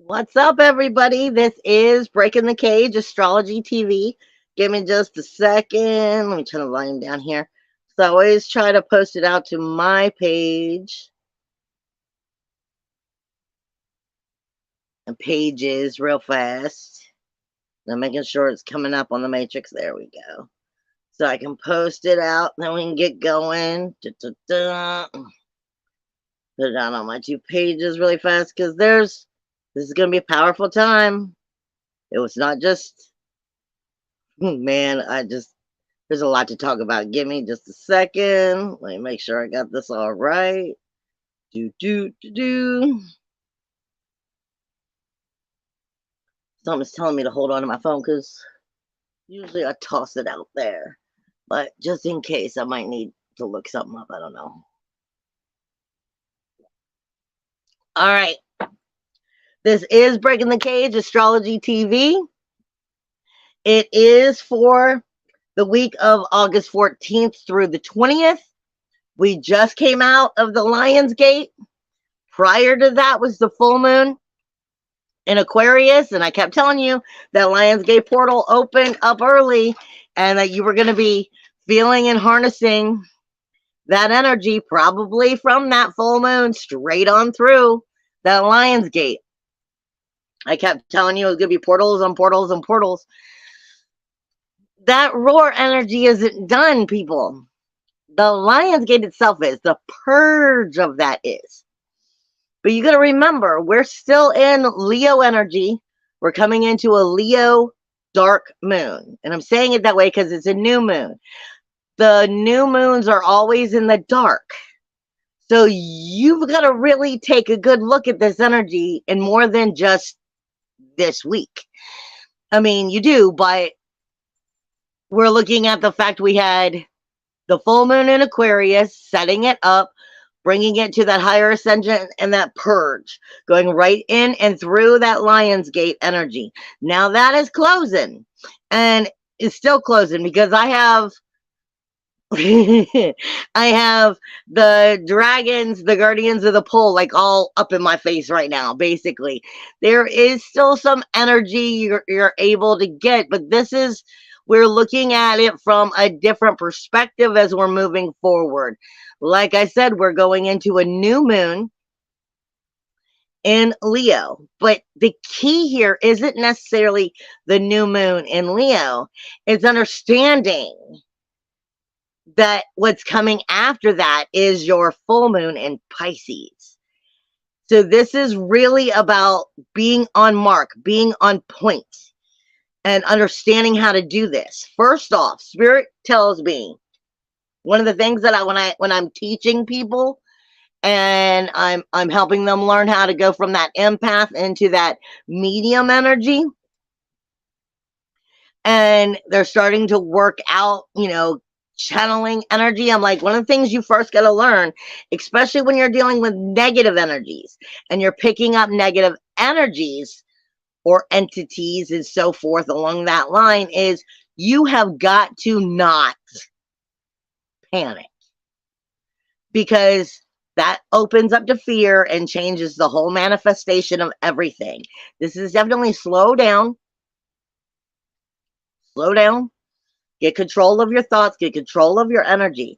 What's up, everybody? This is Breaking the Cage Astrology TV. Give me just a second. Let me turn the volume down here. So I always try to post it out to my page and pages real fast. I'm making sure it's coming up on the matrix. There we go. So I can post it out, then we can get going. Put it out on my two pages really fast because this is going to be a powerful time. It was not just, man, there's a lot to talk about. Give me just a second. Let me make sure I got this all right. Something's telling me to hold on to my phone because usually I toss it out there. But just in case, I might need to look something up. I don't know. All right. This is Breaking the Cage Astrology TV. It is for the week of August 14th through the 20th. We just came out of the Lion's Gate. Prior to that was the full moon in Aquarius, and I kept telling you that Lion's Gate portal opened up early and that you were going to be feeling and harnessing that energy probably from that full moon straight on through that Lion's Gate. I kept telling you it was going to be portals on portals and portals. That roar energy isn't done, people. The Lion's Gate itself is. The purge of that is. But you got to remember, we're still in Leo energy. We're coming into a Leo dark moon. And I'm saying it that way because it's a new moon. The new moons are always in the dark. So you've got to really take a good look at this energy and more than just this week. I mean, you do, but we're looking at the fact we had the full moon in Aquarius, setting it up, bringing it to that higher ascension and that purge, going right in and through that Lion's Gate energy. Now that is closing, and it's still closing because I have I have the dragons, the guardians of the pole, like all up in my face right now. Basically, there is still some energy you're able to get, but we're looking at it from a different perspective as we're moving forward. Like I said, we're going into a new moon in Leo, but the key here isn't necessarily the new moon in Leo. It's understanding that what's coming after that is your full moon in Pisces. So this is really about being on mark, being on point, and understanding how to do this. First off, Spirit tells me one of the things that when I'm teaching people and I'm helping them learn how to go from that empath into that medium energy, and they're starting to work out, channeling energy. I'm like, one of the things you first got to learn, especially when you're dealing with negative energies and you're picking up negative energies or entities and so forth along that line, is you have got to not panic, because that opens up to fear and changes the whole manifestation of everything. This is definitely slow down, get control of your thoughts, get control of your energy.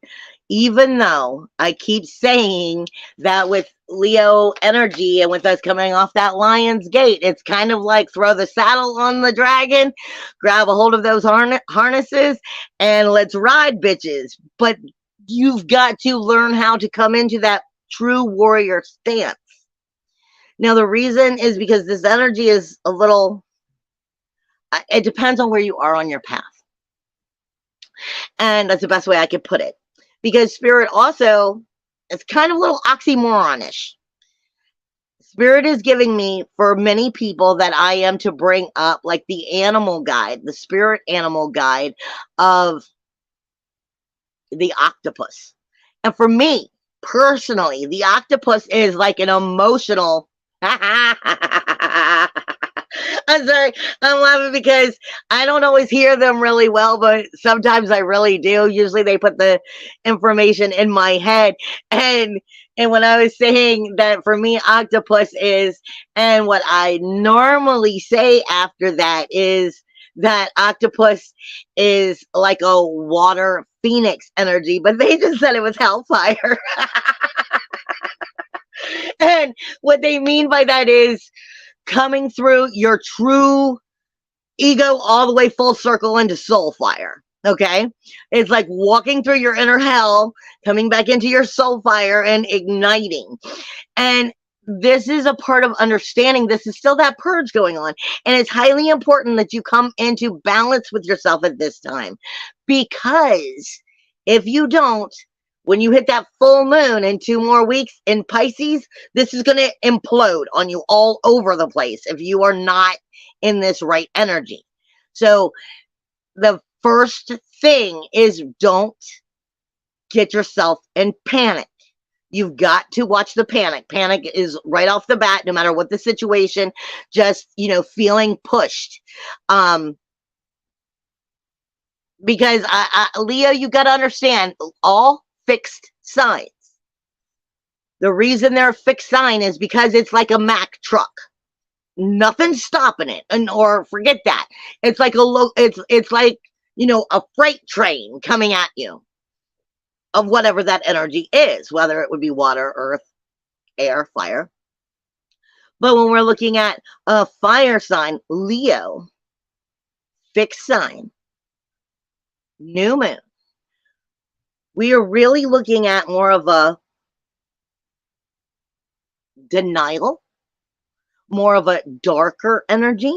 Even though I keep saying that with Leo energy and with us coming off that Lion's Gate, it's kind of like throw the saddle on the dragon, grab a hold of those harnesses, and let's ride, bitches. But you've got to learn how to come into that true warrior stance. Now, the reason is because this energy is a little, it depends on where you are on your path. And that's the best way I could put it. Because Spirit also, it's kind of a little oxymoronish. Spirit is giving me, for many people, that I am to bring up like the animal guide, the spirit animal guide of the octopus. And for me, personally, the octopus is like an emotional I'm sorry, I'm laughing because I don't always hear them really well, but sometimes I really do. Usually they put the information in my head, and And when I was saying that for me, octopus is, and what I normally say after that is that octopus is like a water phoenix energy, but they just said it was hellfire. And what they mean by that is coming through your true ego all the way full circle into soul fire. Okay. It's like walking through your inner hell, coming back into your soul fire and igniting. And this is a part of understanding this is still that purge going on. And it's highly important that you come into balance with yourself at this time. Because if you don't, when you hit that full moon in 2 more weeks in Pisces, this is going to implode on you all over the place if you are not in this right energy. So the first thing is don't get yourself in panic. You've got to watch the panic. Panic is right off the bat, no matter what the situation, just, feeling pushed. Because Leo, you got to understand, all fixed signs. The reason they're a fixed sign is because it's like a Mack truck. Nothing's stopping it, or forget that. It's like it's like a freight train coming at you of whatever that energy is, whether it would be water, earth, air, fire. But when we're looking at a fire sign, Leo, fixed sign, new moon, we are really looking at more of a denial, more of a darker energy,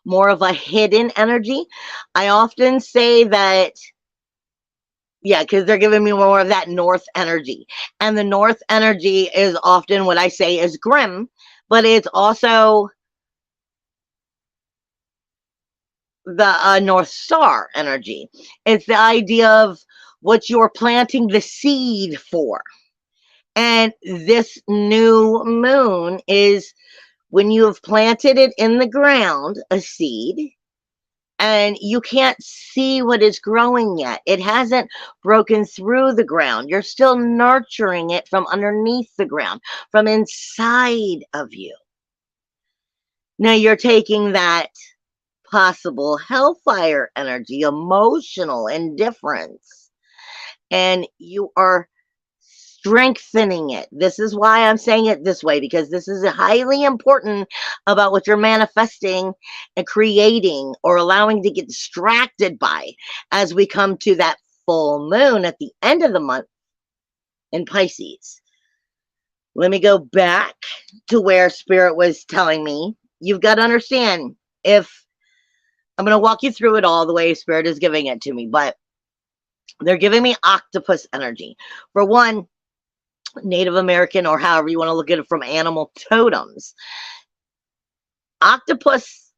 more of a hidden energy. I often say that, because they're giving me more of that north energy. And the north energy is often what I say is grim, but it's also the North Star energy. It's the idea of what you're planting the seed for. And this new moon is when you have planted it in the ground, a seed, and you can't see what is growing yet. It hasn't broken through the ground. You're still nurturing it from underneath the ground, from inside of you. Now you're taking that possible hellfire energy, emotional indifference, and you are strengthening it. This is why I'm saying it this way, because this is highly important about what you're manifesting and creating or allowing to get distracted by as we come to that full moon at the end of the month in Pisces. Let me go back to where Spirit was telling me. You've got to understand, if I'm going to walk you through it all the way Spirit is giving it to me, but they're giving me octopus energy. For one, Native American, or however you want to look at it, from animal totems, octopus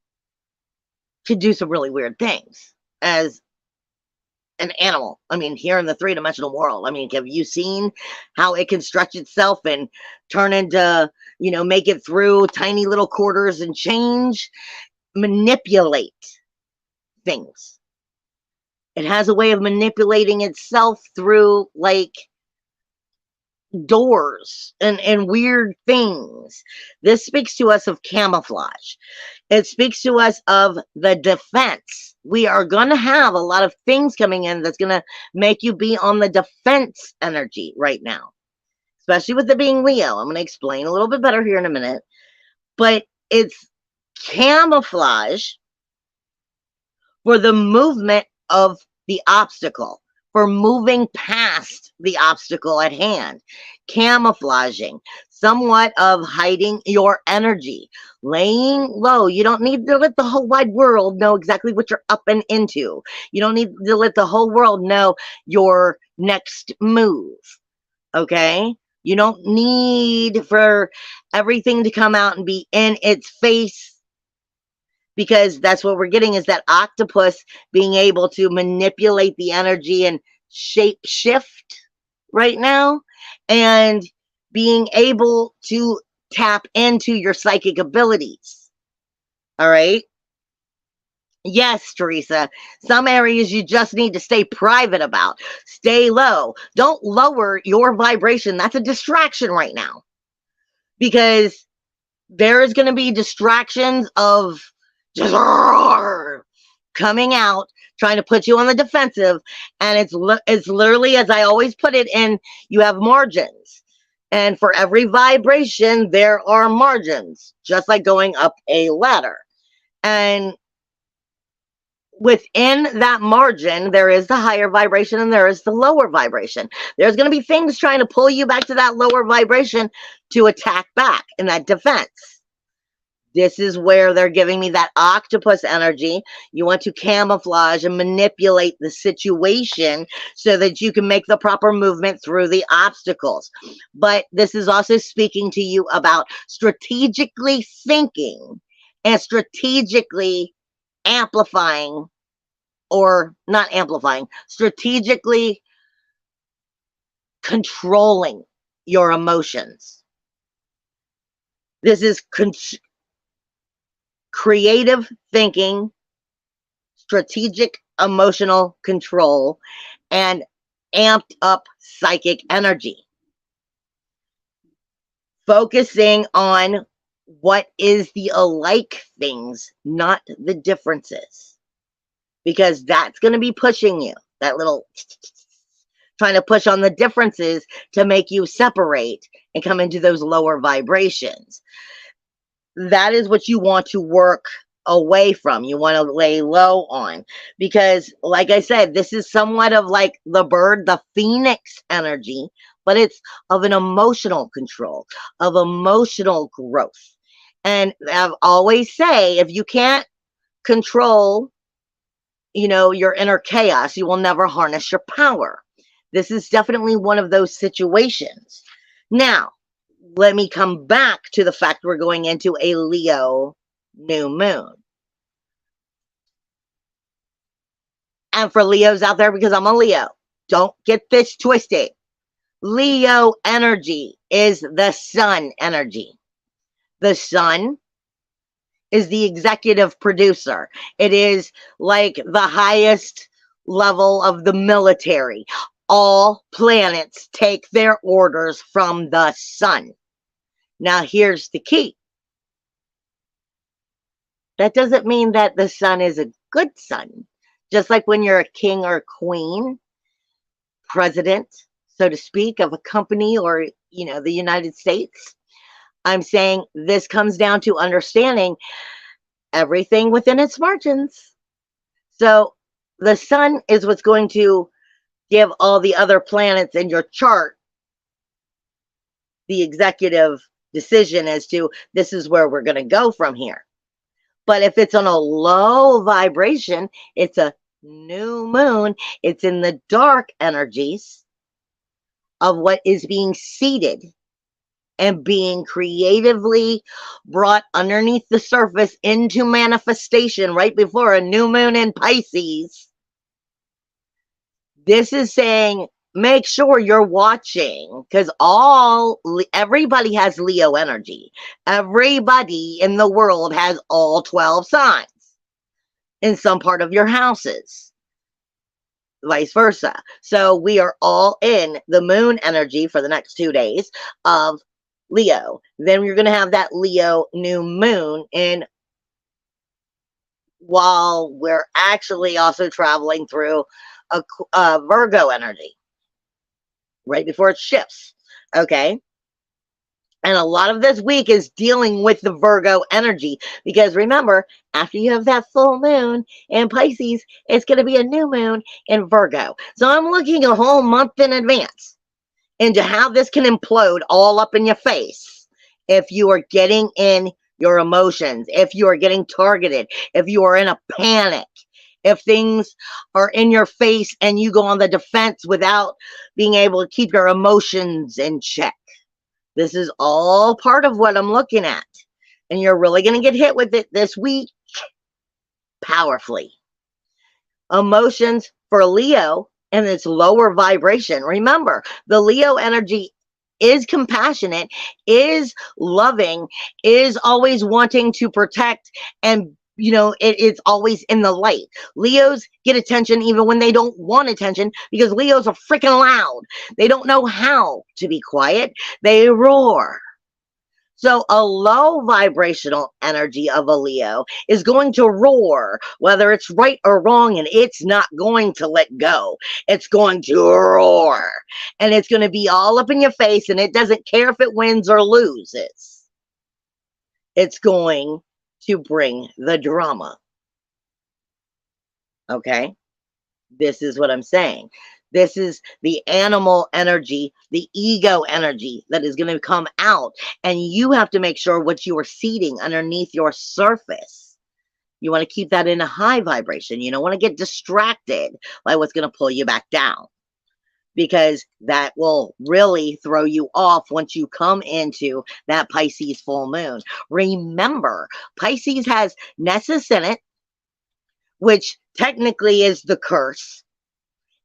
can do some really weird things as an animal. I mean, here in the 3-dimensional world, I mean, have you seen how it can stretch itself and turn into, make it through tiny little quarters and change, manipulate things? It has a way of manipulating itself through, like, doors and weird things. This speaks to us of camouflage. It speaks to us of the defense. We are going to have a lot of things coming in that's going to make you be on the defense energy right now, especially with it being Leo. I'm going to explain a little bit better here in a minute, but it's camouflage for the movement of the obstacle, for moving past the obstacle at hand, camouflaging, somewhat of hiding your energy, laying low. You don't need to let the whole wide world know exactly what you're up and into. You don't need to let the whole world know your next move, okay? You don't need for everything to come out and be in its face, because that's what we're getting, is that octopus being able to manipulate the energy and shape shift right now, and being able to tap into your psychic abilities. All right. Yes, Teresa. Some areas you just need to stay private about. Stay low. Don't lower your vibration. That's a distraction right now. Because there is going to be distractions of just coming out, trying to put you on the defensive. And it's literally, as I always put it in, you have margins. And for every vibration, there are margins, just like going up a ladder. And within that margin, there is the higher vibration and there is the lower vibration. There's going to be things trying to pull you back to that lower vibration to attack back in that defense. This is where they're giving me that octopus energy. You want to camouflage and manipulate the situation so that you can make the proper movement through the obstacles. But this is also speaking to you about strategically thinking and strategically amplifying, or not amplifying, strategically controlling your emotions. This is creative thinking, strategic emotional control, and amped up psychic energy. Focusing on what is the alike things, not the differences. Because that's going to be pushing you. That little trying to push on the differences to make you separate and come into those lower vibrations. That is what you want to work away from. You want to lay low on. Because, like I said, this is somewhat of like the bird, the phoenix energy, but it's of an emotional control, of emotional growth. And I've always say, if you can't control, your inner chaos, you will never harness your power. This is definitely one of those situations. Now, let me come back to the fact we're going into a Leo new moon. And for Leos out there, because I'm a Leo, don't get this twisted. Leo energy is the sun energy. The sun is the executive producer. It is like the highest level of the military. All planets take their orders from the sun. Now, here's the key. That doesn't mean that the sun is a good sun. Just like when you're a king or queen, president, so to speak, of a company or, the United States. I'm saying this comes down to understanding everything within its margins. So the sun is what's going to give all the other planets in your chart the executive decision as to this is where we're going to go from here. But if it's on a low vibration, it's a new moon, it's in the dark energies of what is being seeded and being creatively brought underneath the surface into manifestation right before a new moon in Pisces. This is saying, make sure you're watching, because everybody has Leo energy. Everybody in the world has all 12 signs in some part of your houses. Vice versa. So we are all in the moon energy for the next 2 days of Leo. Then you're going to have that Leo new moon in while we're actually also traveling through a Virgo energy right before it shifts. Okay. And a lot of this week is dealing with the Virgo energy, because remember, after you have that full moon in Pisces, it's going to be a new moon in Virgo. So I'm looking a whole month in advance into how this can implode all up in your face if you are getting in your emotions, if you are getting targeted, if you are in a panic, if things are in your face and you go on the defense without being able to keep your emotions in check. This is all part of what I'm looking at. And you're really going to get hit with it this week powerfully. Emotions for Leo and its lower vibration. Remember, the Leo energy is compassionate, is loving, is always wanting to protect and you know, it's always in the light. Leos get attention even when they don't want attention because Leos are freaking loud. They don't know how to be quiet. They roar. So a low vibrational energy of a Leo is going to roar, whether it's right or wrong, and it's not going to let go. It's going to roar, and it's going to be all up in your face, and it doesn't care if it wins or loses. It's going to bring the drama. Okay? This is what I'm saying. This is the animal energy, the ego energy that is going to come out. And you have to make sure what you are seeding underneath your surface. You want to keep that in a high vibration. You don't want to get distracted by what's going to pull you back down, because that will really throw you off once you come into that Pisces full moon. Remember, Pisces has Nessus in it, which technically is the curse.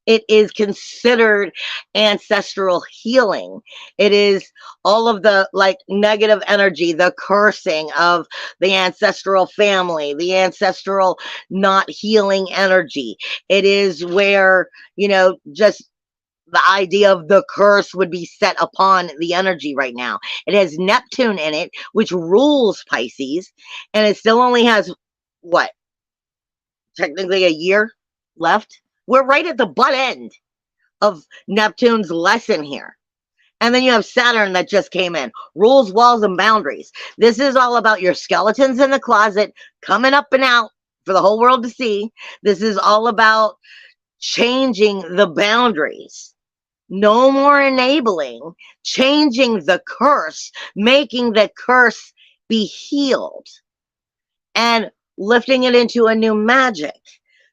It is considered ancestral healing. It is all of the like negative energy, the cursing of the ancestral family, the ancestral not healing energy. It is where, you know, just the idea of the curse would be set upon the energy right now. It has Neptune in it, which rules Pisces, and it still only has what? Technically a year left. We're right at the butt end of Neptune's lesson here. And then you have Saturn that just came in. Rules, walls, and boundaries. This is all about your skeletons in the closet coming up and out for the whole world to see. This is all about changing the boundaries. No more enabling. Changing the curse. Making the curse be healed. And lifting it into a new magic.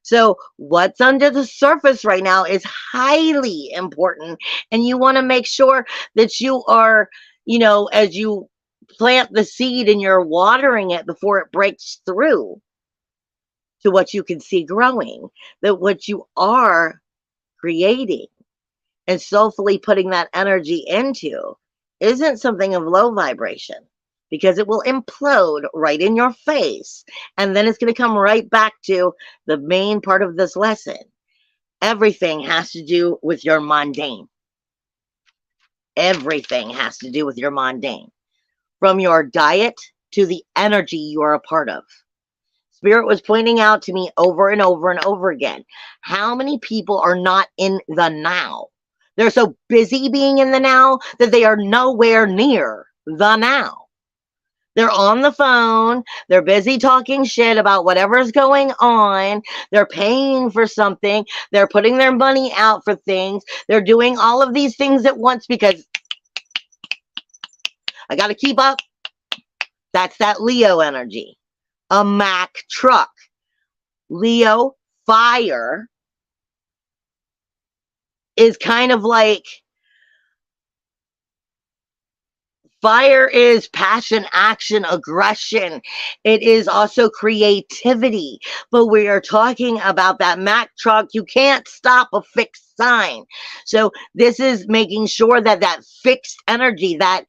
So what's under the surface right now is highly important. And you want to make sure that you are, you know, as you plant the seed and you're watering it before it breaks through to what you can see growing, that what you are creating and soulfully putting that energy into isn't something of low vibration, because it will implode right in your face. And then it's going to come right back to the main part of this lesson. Everything has to do with your mundane. Everything has to do with your mundane. From your diet to the energy you are a part of. Spirit was pointing out to me over and over and over again, how many people are not in the now? They're so busy being in the now that they are nowhere near the now. They're on the phone. They're busy talking shit about whatever's going on. They're paying for something. They're putting their money out for things. They're doing all of these things at once because I got to keep up. That's that Leo energy. A Mack truck. Leo fire is kind of like, fire is passion, action, aggression. It is also creativity. But we are talking about that Mack truck. You can't stop a fixed sign. So this is making sure that that fixed energy, that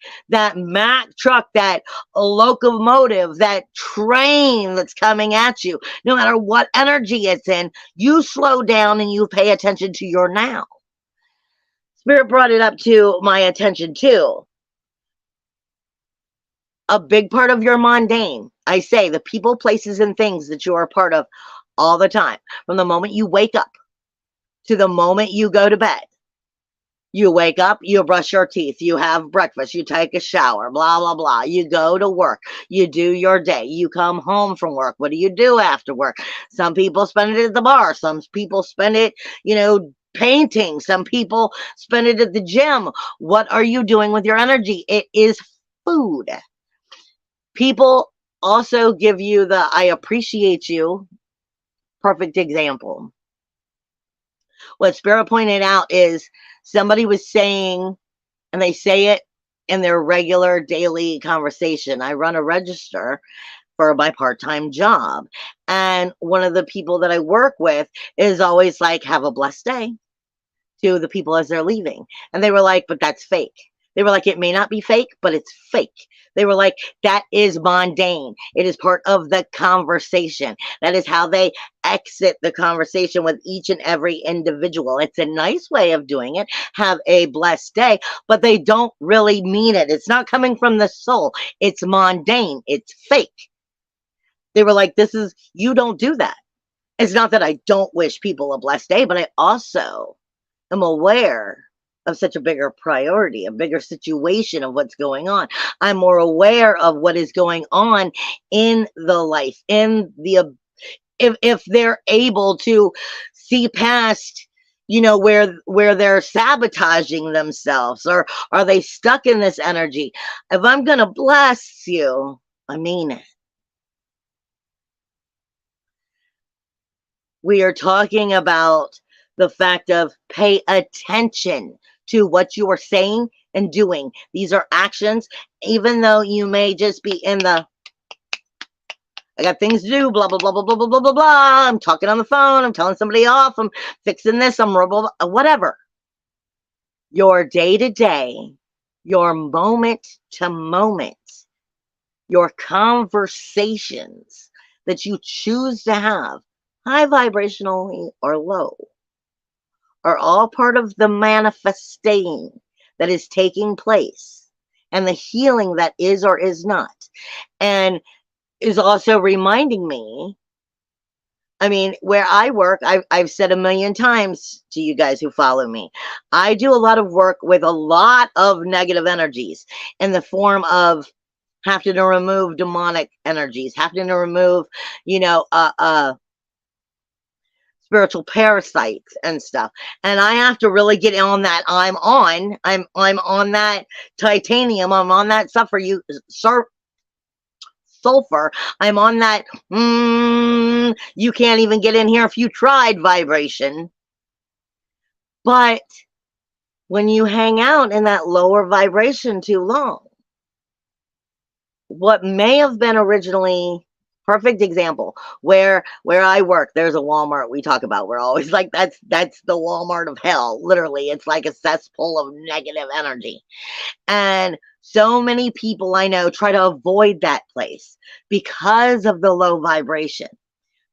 Mack truck, that locomotive, that train that's coming at you, no matter what energy it's in, you slow down and you pay attention to your now. Spirit brought it up to my attention too. A big part of your mundane, I say, the people, places, and things that you are a part of all the time, from the moment you wake up to the moment you go to bed. You wake up, you brush your teeth, you have breakfast, you take a shower, blah, blah, blah. You go to work, you do your day, you come home from work. What do you do after work? Some people spend it at the bar. Some people spend it, you know, painting. Some people spend it at the gym. What are you doing with your energy? It is food. People also give you the I appreciate you. Perfect example. What Spirit pointed out is somebody was saying, and they say it in their regular daily conversation. I run a register for my part-time job. And one of the people that I work with is always like, have a blessed day to the people as they're leaving. And they were like, but that's fake. They were like, it may not be fake, but it's fake. They were like, that is mundane. It is part of the conversation. That is how they exit the conversation with each and every individual. It's a nice way of doing it. Have a blessed day, but they don't really mean it. It's not coming from the soul. It's mundane. It's fake. They were like, you don't do that. It's not that I don't wish people a blessed day, but I also am aware of such a bigger priority, a bigger situation of what's going on. I'm more aware of what is going on in the life, in the, if they're able to see past, where they're sabotaging themselves, or are they stuck in this energy? If I'm going to bless you, I mean it. We are talking about the fact of pay attention to what you are saying and doing. These are actions, even though you may just be in the, I got things to do, blah, blah, blah, blah, blah, blah, blah, blah, blah. I'm talking on the phone. I'm telling somebody off. I'm fixing this. I'm blah, blah, blah, whatever. Your day to day, your moment to moment, your conversations that you choose to have, high vibrationally or low, are all part of the manifesting that is taking place and the healing that is or is not. And is also reminding me, I mean, where I work, I've said a million times to you guys who follow me, I do a lot of work with a lot of negative energies in the form of having to remove demonic energies, having to remove, spiritual parasites and stuff. And I have to really get on that. I'm on that titanium. I'm on that sulfur. I'm on that. You can't even get in here if you tried vibration. But when you hang out in that lower vibration too long, what may have been originally, perfect example, where I work, there's a Walmart we talk about. We're always like, that's the Walmart of hell. Literally, it's like a cesspool of negative energy. And so many people I know try to avoid that place because of the low vibration.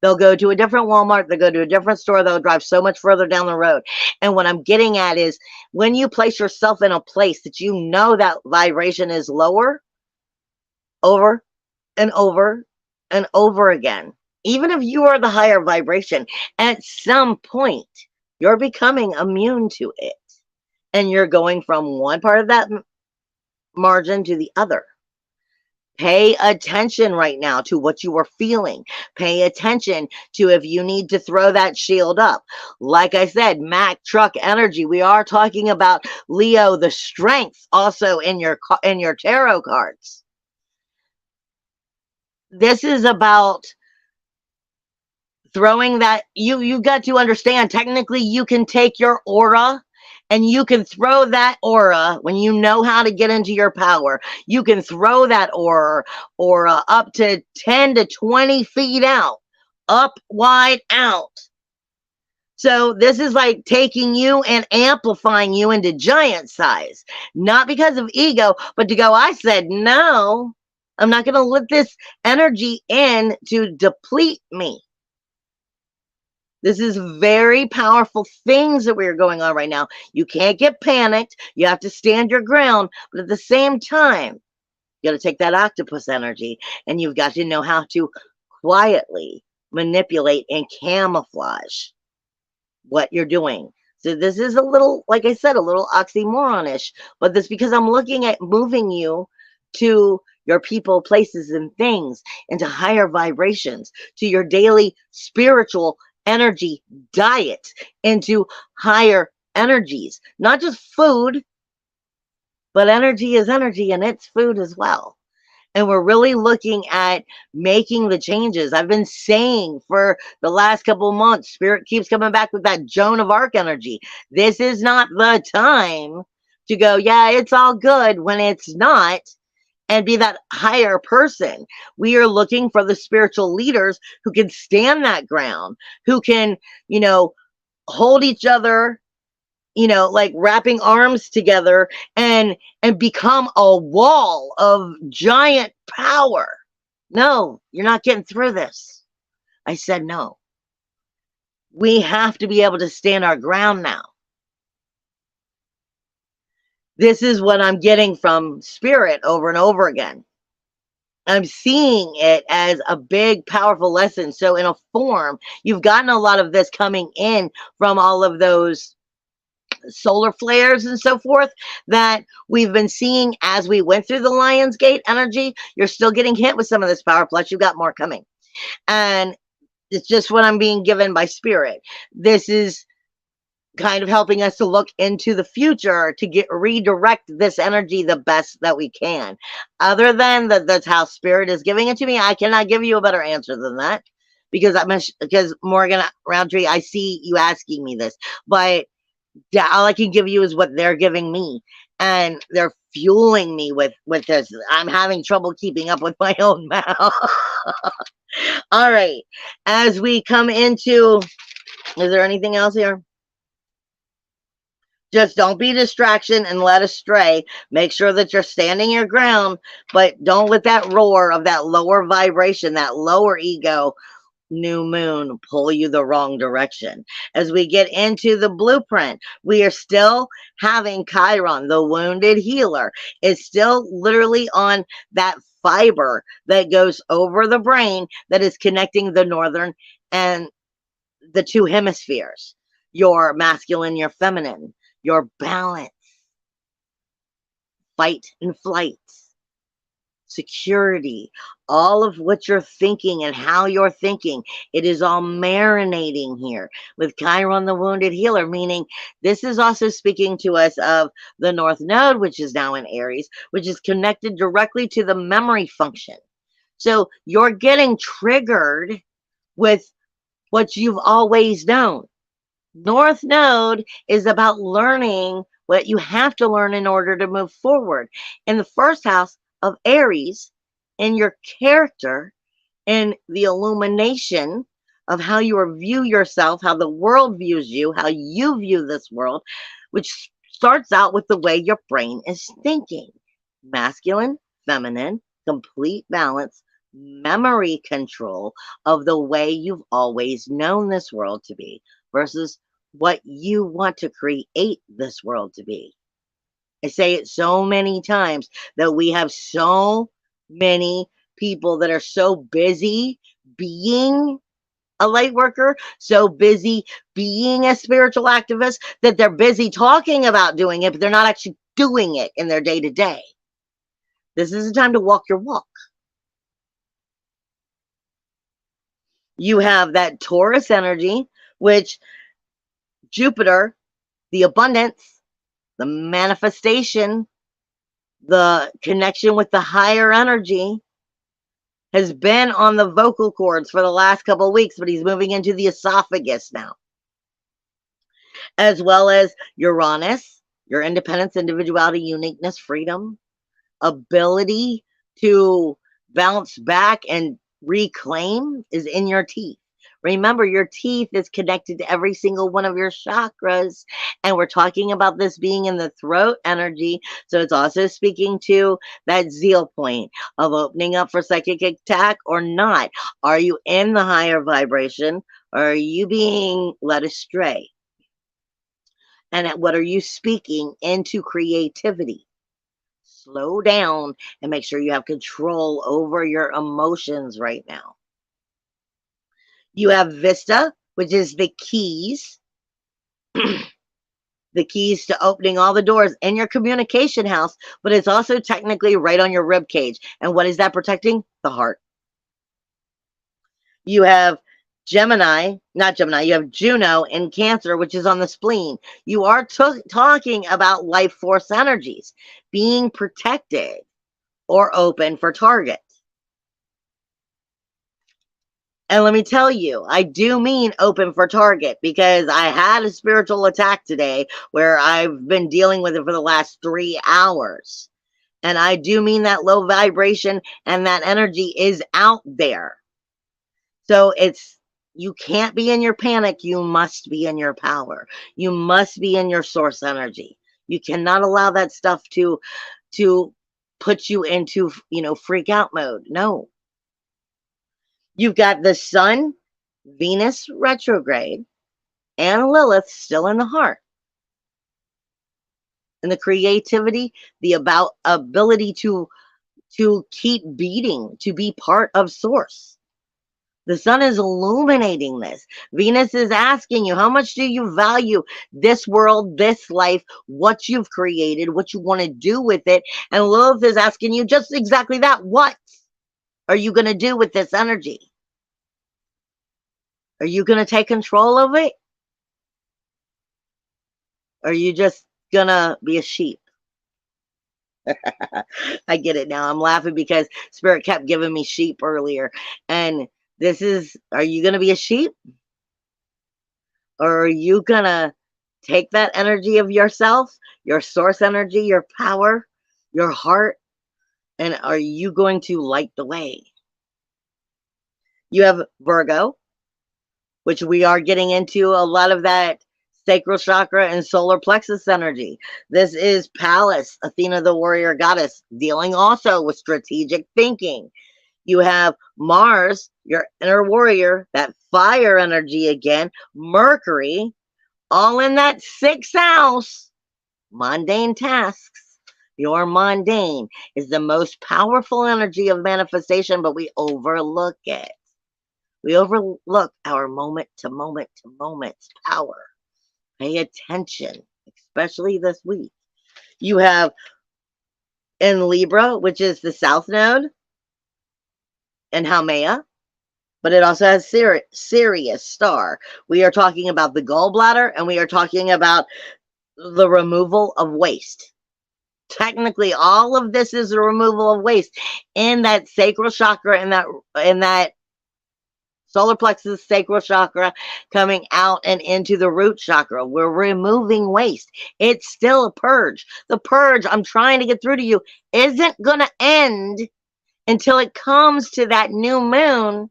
They'll go to a different Walmart, they'll go to a different store, they'll drive so much further down the road. And what I'm getting at is, when you place yourself in a place that you know that vibration is lower, over and over and over again, even if you are the higher vibration, at some point you're becoming immune to it, and you're going from one part of that margin to the other. Pay attention right now to what you are feeling. Pay attention to if you need to throw that shield up. Like I said, Mac truck energy. We are talking about Leo, the strength also in your tarot cards. This is about throwing that. You got to understand, technically you can take your aura and you can throw that aura, when you know how to get into your power, you can throw that aura up to 10 to 20 feet out, up wide out. So this is like taking you and amplifying you into giant size, not because of ego, but to go, I said no. I'm not going to let this energy in to deplete me. This is very powerful things that we're going on right now. You can't get panicked. You have to stand your ground. But at the same time, you got to take that octopus energy, and you've got to know how to quietly manipulate and camouflage what you're doing. So this is a little, like I said, a little oxymoronish, but this because I'm looking at moving you to your people, places, and things into higher vibrations, to your daily spiritual energy diet, into higher energies, not just food, but energy is energy, and it's food as well. And we're really looking at making the changes. I've been saying for the last couple of months, Spirit keeps coming back with that Joan of Arc energy. This is not the time to go, yeah, it's all good, when it's not, and be that higher person. We are looking for the spiritual leaders who can stand that ground, who can, hold each other like wrapping arms together and become a wall of giant power. No, you're not getting through this. I said no. We have to be able to stand our ground now. This is what I'm getting from Spirit over and over again. I'm seeing it as a big, powerful lesson. So in a form, you've gotten a lot of this coming in from all of those solar flares and so forth that we've been seeing as we went through the Lion's Gate energy. You're still getting hit with some of this power, plus you've got more coming. And it's just what I'm being given by Spirit. This is kind of helping us to look into the future to redirect this energy the best that we can. Other than that's how Spirit is giving it to me. I cannot give you a better answer than that because Morgan Roundtree, I see you asking me this, but all I can give you is what they're giving me, and they're fueling me with this. I'm having trouble keeping up with my own mouth. All right, as we come into, is there anything else here? Just don't be distraction and led astray. Make sure that you're standing your ground, but don't let that roar of that lower vibration, that lower ego new moon pull you the wrong direction. As we get into the blueprint, we are still having Chiron, the wounded healer, is still literally on that fiber that goes over the brain that is connecting the northern and the two hemispheres, your masculine, your feminine, your balance, fight and flight, security, all of what you're thinking and how you're thinking. It is all marinating here with Chiron, the wounded healer, meaning this is also speaking to us of the North Node, which is now in Aries, which is connected directly to the memory function. So you're getting triggered with what you've always known. North Node is about learning what you have to learn in order to move forward. In the first house of Aries, in your character, in the illumination of how you view yourself, how the world views you, how you view this world, which starts out with the way your brain is thinking. Masculine, feminine, complete balance, memory control of the way you've always known this world to be versus what you want to create this world to be. I say it so many times that we have so many people that are so busy being a light worker, so busy being a spiritual activist, that they're busy talking about doing it, but they're not actually doing it in their day-to-day. This is the time to walk your walk. You have that Taurus energy, which Jupiter, the abundance, the manifestation, the connection with the higher energy, has been on the vocal cords for the last couple of weeks, but he's moving into the esophagus now. As well as Uranus, your independence, individuality, uniqueness, freedom, ability to bounce back and reclaim is in your teeth. Remember, your teeth is connected to every single one of your chakras. And we're talking about this being in the throat energy. So it's also speaking to that zeal point of opening up for psychic attack or not. Are you in the higher vibration or are you being led astray? And what are you speaking into creativity? Slow down and make sure you have control over your emotions right now. You have Vista, which is the keys, the keys to opening all the doors in your communication house, but it's also technically right on your rib cage. And what is that protecting? The heart. You have Gemini, not Gemini, you have Juno in Cancer, which is on the spleen. You are talking about life force energies, being protected or open for target. And let me tell you, I do mean open for target because I had a spiritual attack today where I've been dealing with it for the last 3 hours. And I do mean that low vibration and that energy is out there. So it's You can't be in your panic. You must be in your power. You must be in your source energy. You cannot allow that stuff to put you into, freak out mode. No. You've got the sun, Venus retrograde, and Lilith still in the heart. And the creativity, the ability to keep beating, to be part of source. The sun is illuminating this. Venus is asking you, how much do you value this world, this life, what you've created, what you want to do with it? And Lilith is asking you just exactly that. What are you going to do with this energy? Are you going to take control of it? Or are you just going to be a sheep? I get it now. I'm laughing because Spirit kept giving me sheep earlier. And this is, are you going to be a sheep? Or are you going to take that energy of yourself, your source energy, your power, your heart, and are you going to light the way? You have Virgo, which we are getting into a lot of that sacral chakra and solar plexus energy. This is Pallas, Athena the warrior goddess, dealing also with strategic thinking. You have Mars, your inner warrior, that fire energy again, Mercury, all in that 6th house, mundane tasks. Your mundane is the most powerful energy of manifestation, but we overlook it. We overlook our moment to moment to moment power. Pay attention, especially this week. You have in Libra, which is the South Node, and Haumea, but it also has Sirius star. We are talking about the gallbladder, and we are talking about the removal of waste. Technically, all of this is a removal of waste in that sacral chakra, in that solar plexus, sacral chakra, coming out and into the root chakra. We're removing waste. It's still a purge. The purge I'm trying to get through to you isn't going to end until it comes to that new moon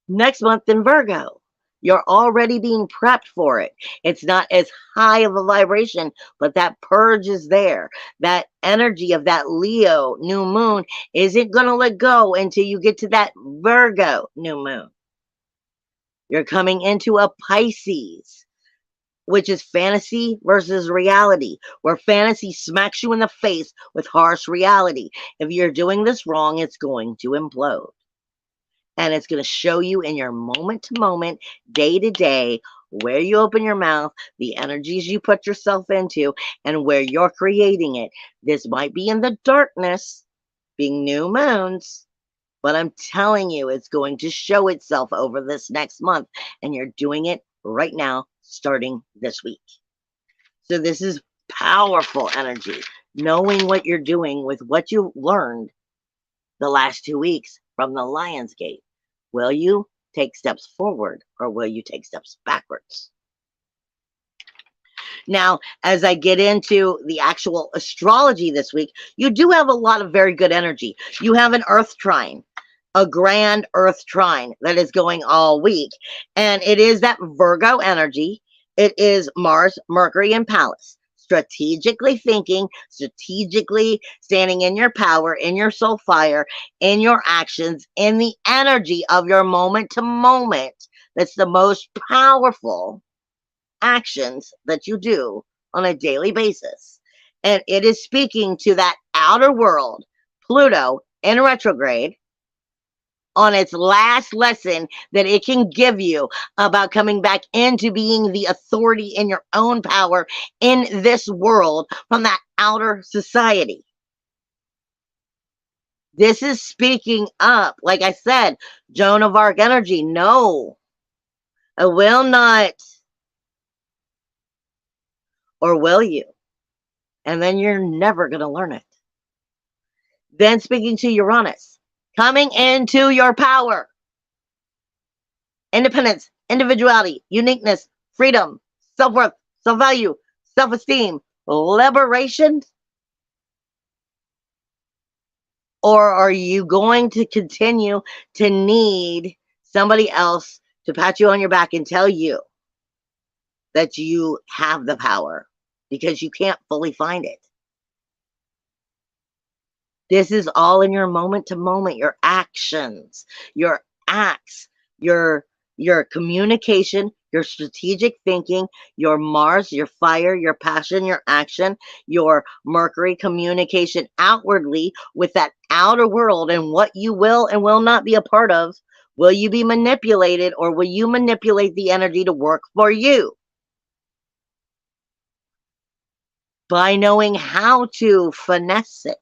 next month in Virgo. You're already being prepped for it. It's not as high of a vibration, but that purge is there. That energy of that Leo new moon isn't going to let go until you get to that Virgo new moon. You're coming into a Pisces, which is fantasy versus reality, where fantasy smacks you in the face with harsh reality. If you're doing this wrong, it's going to implode. And it's going to show you in your moment to moment, day to day, where you open your mouth, the energies you put yourself into, and where you're creating it. This might be in the darkness, being new moons, but I'm telling you, it's going to show itself over this next month. And you're doing it right now, starting this week. So this is powerful energy, knowing what you're doing with what you learned the last 2 weeks from the Lion's Gate. Will you take steps forward or will you take steps backwards? Now, as I get into the actual astrology this week, you do have a lot of very good energy. You have an Earth trine, a grand Earth trine that is going all week. And it is that Virgo energy. It is Mars, Mercury, and Pallas. Strategically thinking, strategically standing in your power, in your soul fire, in your actions, in the energy of your moment to moment. That's the most powerful actions that you do on a daily basis. And it is speaking to that outer world, Pluto in retrograde, on its last lesson that it can give you about coming back into being the authority in your own power in this world from that outer society. This is speaking up. Like I said, Joan of Arc energy. No, I will not. Or will you? And then you're never going to learn it. Then speaking to Uranus, coming into your power. Independence, individuality, uniqueness, freedom, self-worth, self-value, self-esteem, liberation. Or are you going to continue to need somebody else to pat you on your back and tell you that you have the power because you can't fully find it. This is all in your moment to moment, your actions, your acts, your communication, your strategic thinking, your Mars, your fire, your passion, your action, your Mercury communication outwardly with that outer world and what you will and will not be a part of. Will you be manipulated, or will you manipulate the energy to work for you? By knowing how to finesse it.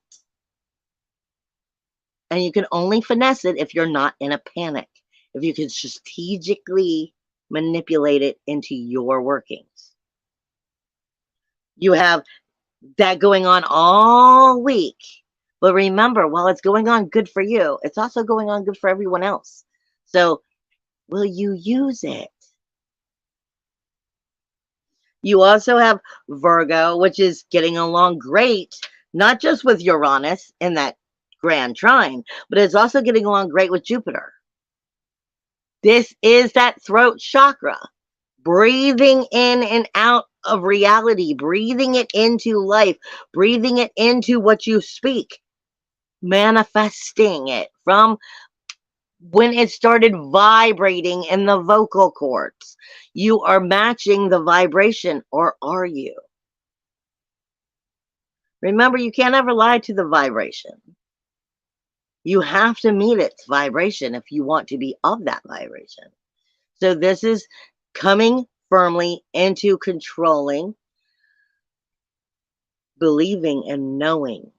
And you can only finesse it if you're not in a panic, if you can strategically manipulate it into your workings. You have that going on all week. But remember, while it's going on good for you, it's also going on good for everyone else. So will you use it? You also have Virgo, which is getting along great, not just with Uranus in that grand trine, but it's also getting along great with Jupiter. This is that throat chakra, breathing in and out of reality, breathing it into life, breathing it into what you speak, manifesting it from when it started vibrating in the vocal cords. You are matching the vibration, or are you? Remember, you can't ever lie to the vibration. You have to meet its vibration if you want to be of that vibration. So this is coming firmly into controlling, believing, and knowing.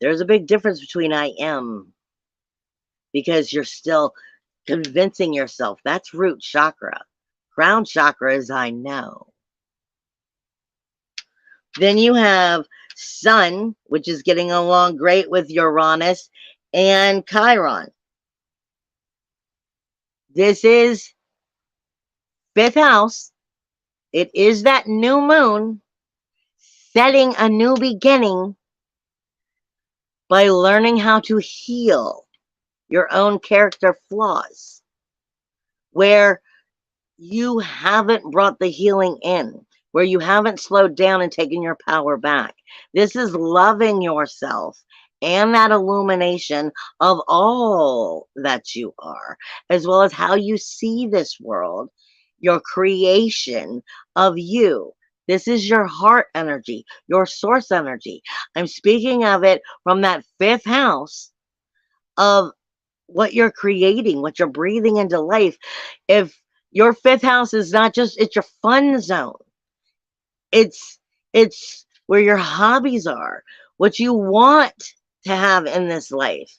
There's a big difference between I am, because you're still convincing yourself. That's root chakra. Crown chakra is I know. Then you have Sun, which is getting along great with Uranus and Chiron. This is 5th house. It is that new moon, setting a new beginning by learning how to heal your own character flaws, where you haven't brought the healing in, where you haven't slowed down and taken your power back. This is loving yourself and that illumination of all that you are, as well as how you see this world, your creation of you. This is your heart energy, your source energy. I'm speaking of it from that 5th house of what you're creating, what you're breathing into life. If your 5th house is not just, it's your fun zone. It's where your hobbies are, what you want to have in this life.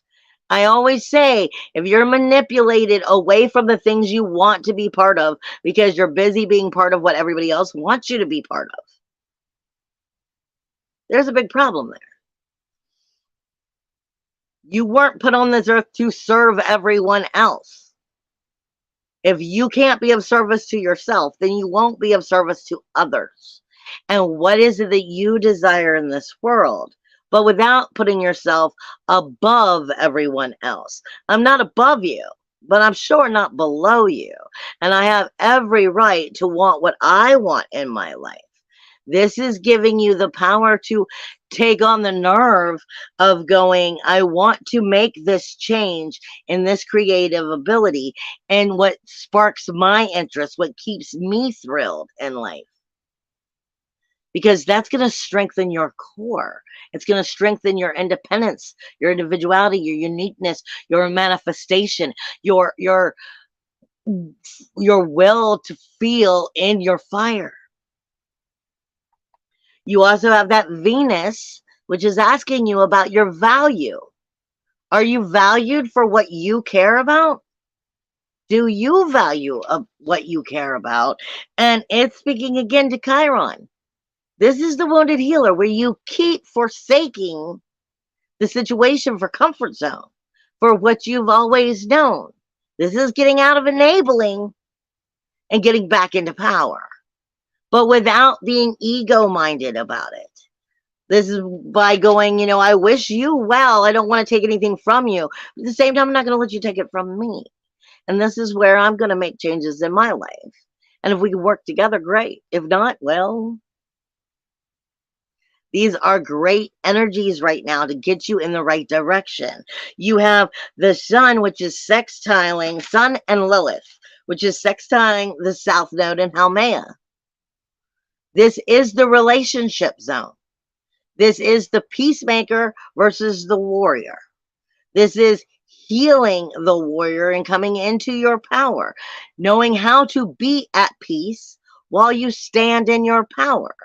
I always say, if you're manipulated away from the things you want to be part of because you're busy being part of what everybody else wants you to be part of, there's a big problem there. You weren't put on this earth to serve everyone else. If you can't be of service to yourself, then you won't be of service to others. And what is it that you desire in this world? But without putting yourself above everyone else. I'm not above you, but I'm sure not below you. And I have every right to want what I want in my life. This is giving you the power to take on the nerve of going, I want to make this change in this creative ability, and what sparks my interest, what keeps me thrilled in life. Because that's going to strengthen your core. It's going to strengthen your independence, your individuality, your uniqueness, your manifestation, your will to feel in your fire. You also have that Venus, which is asking you about your value. Are you valued for what you care about? Do you value what you care about? And it's speaking again to Chiron. This is the wounded healer, where you keep forsaking the situation for comfort zone, for what you've always known. This is getting out of enabling and getting back into power, but without being ego-minded about it. This is by going, I wish you well. I don't want to take anything from you. At the same time, I'm not going to let you take it from me. And this is where I'm going to make changes in my life. And if we can work together, great. If not, well, these are great energies right now to get you in the right direction. You have the sun, which is sextiling, sun and Lilith, which is sextiling the South Node in Haumea. This is the relationship zone. This is the peacemaker versus the warrior. This is healing the warrior and coming into your power, knowing how to be at peace while you stand in your power,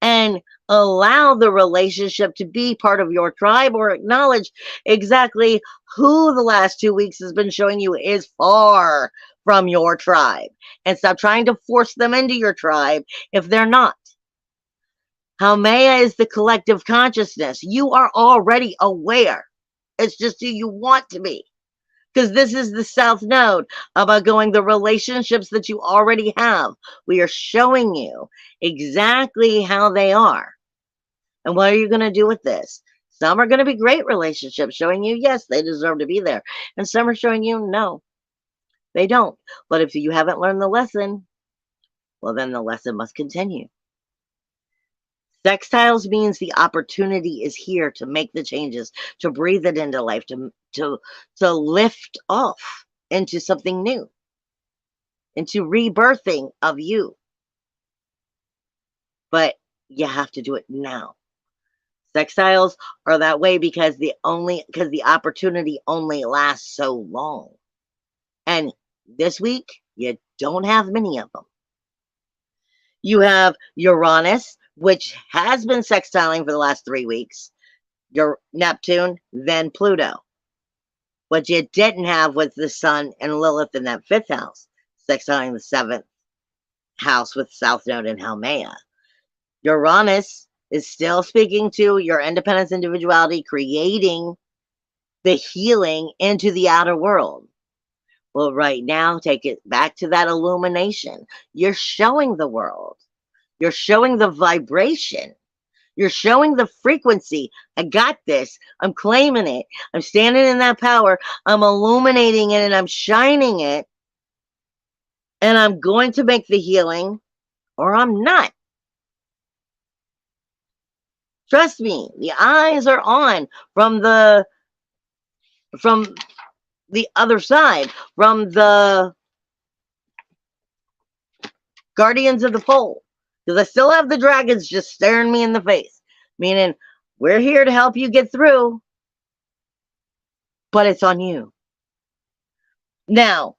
and allow the relationship to be part of your tribe, or acknowledge exactly who the last 2 weeks has been showing you is far from your tribe, and stop trying to force them into your tribe if they're not. Haumea is the collective consciousness. You are already aware. It's just who you want to be. Because this is the South Node about going the relationships that you already have. We are showing you exactly how they are. And what are you going to do with this? Some are going to be great relationships, showing you, yes, they deserve to be there. And some are showing you, no, they don't. But if you haven't learned the lesson, well, then the lesson must continue. Sextiles means the opportunity is here to make the changes, to breathe it into life, to lift off into something new, into rebirthing of you. But you have to do it now. Sextiles are that way because the opportunity only lasts so long. And this week, you don't have many of them. You have Uranus, which has been sextiling for the last 3 weeks. Your Neptune, then Pluto. What you didn't have was the Sun and Lilith in that 5th house, sextiling the 7th house with South Node and Haumea. Uranus is still speaking to your independence, individuality, creating the healing into the outer world. Well, right now, take it back to that illumination. You're showing the world. You're showing the vibration. You're showing the frequency. I got this. I'm claiming it. I'm standing in that power. I'm illuminating it and I'm shining it. And I'm going to make the healing, or I'm not. Trust me, the eyes are on from the other side, from the guardians of the pole. Because I still have the dragons just staring me in the face. Meaning, we're here to help you get through. But it's on you. Now,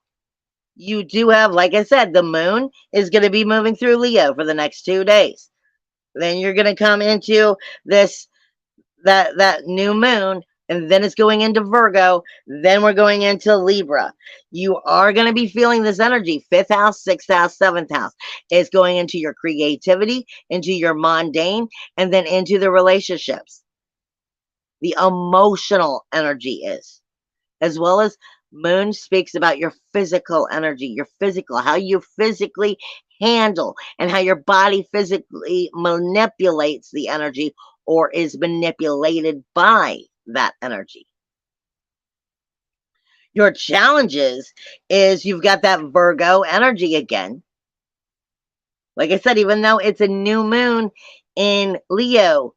you do have, like I said, the moon is going to be moving through Leo for the next 2 days. Then you're going to come into that new moon, and then it's going into Virgo. Then we're going into Libra. You are going to be feeling this energy. 5th house, 6th house, 7th house. It's going into your creativity, into your mundane, and then into the relationships. The emotional energy is. As well as moon speaks about your physical energy, your physical, how you physically handle and how your body physically manipulates the energy or is manipulated by that energy. Your challenges is you've got that Virgo energy again. Like I said, even though it's a new moon in Leo,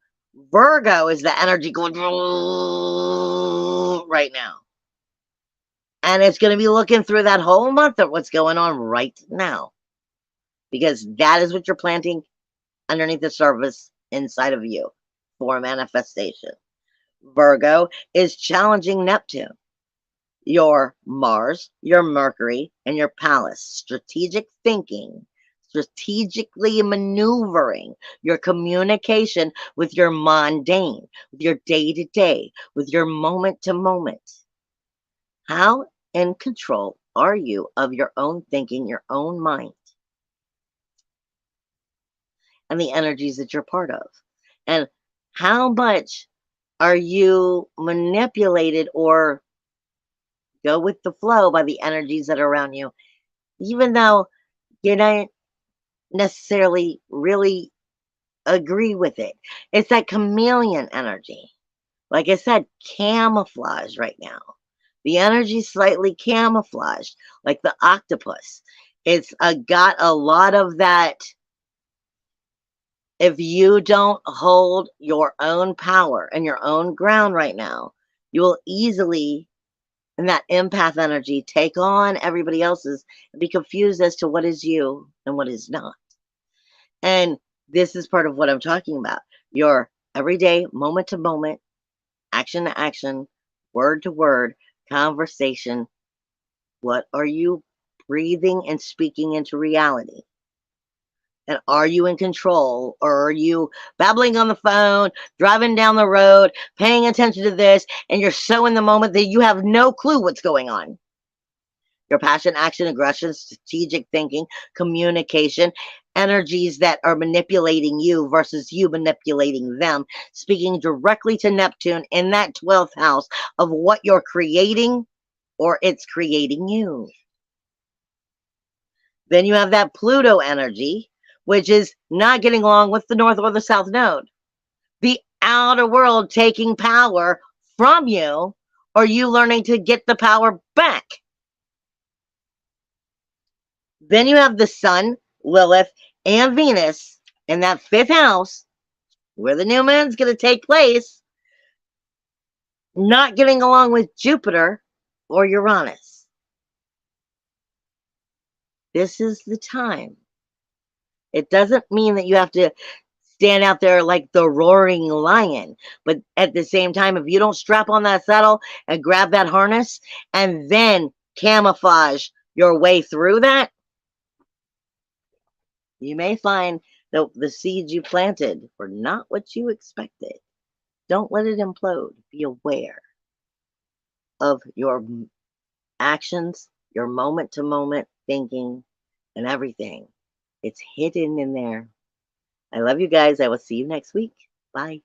Virgo is the energy going right now. And it's going to be looking through that whole month of what's going on right now. Because that is what you're planting underneath the surface inside of you for manifestation. Virgo is challenging Neptune, your Mars, your Mercury, and your Pallas. Strategic thinking, strategically maneuvering your communication with your mundane, with your day-to-day, with your moment-to-moment. How in control are you of your own thinking, your own mind, and the energies that you're part of? And how much are you manipulated or go with the flow by the energies that are around you, even though you don't necessarily really agree with it? It's that chameleon energy. Like I said, camouflage right now. The energy slightly camouflaged, like the octopus. It's got a lot of that. If you don't hold your own power and your own ground right now, you will easily, in that empath energy, take on everybody else's and be confused as to what is you and what is not. And this is part of what I'm talking about. Your everyday, moment to moment, action to action, word to word, conversation. What are you breathing and speaking into reality? And are you in control, or are you babbling on the phone, driving down the road, paying attention to this, and you're so in the moment that you have no clue what's going on? Your passion, action, aggression, strategic thinking, communication, energies that are manipulating you versus you manipulating them, speaking directly to Neptune in that 12th house of what you're creating, or it's creating you. Then you have that Pluto energy, which is not getting along with the North or the South node. The outer world taking power from you, or you learning to get the power back. Then you have the Sun, Lilith, and Venus in that 5th house, where the new moon's going to take place, not getting along with Jupiter or Uranus. This is the time. It doesn't mean that you have to stand out there like the roaring lion. But at the same time, if you don't strap on that saddle and grab that harness and then camouflage your way through that, you may find that the seeds you planted were not what you expected. Don't let it implode. Be aware of your actions, your moment to moment thinking, and everything. It's hidden in there. I love you guys. I will see you next week. Bye.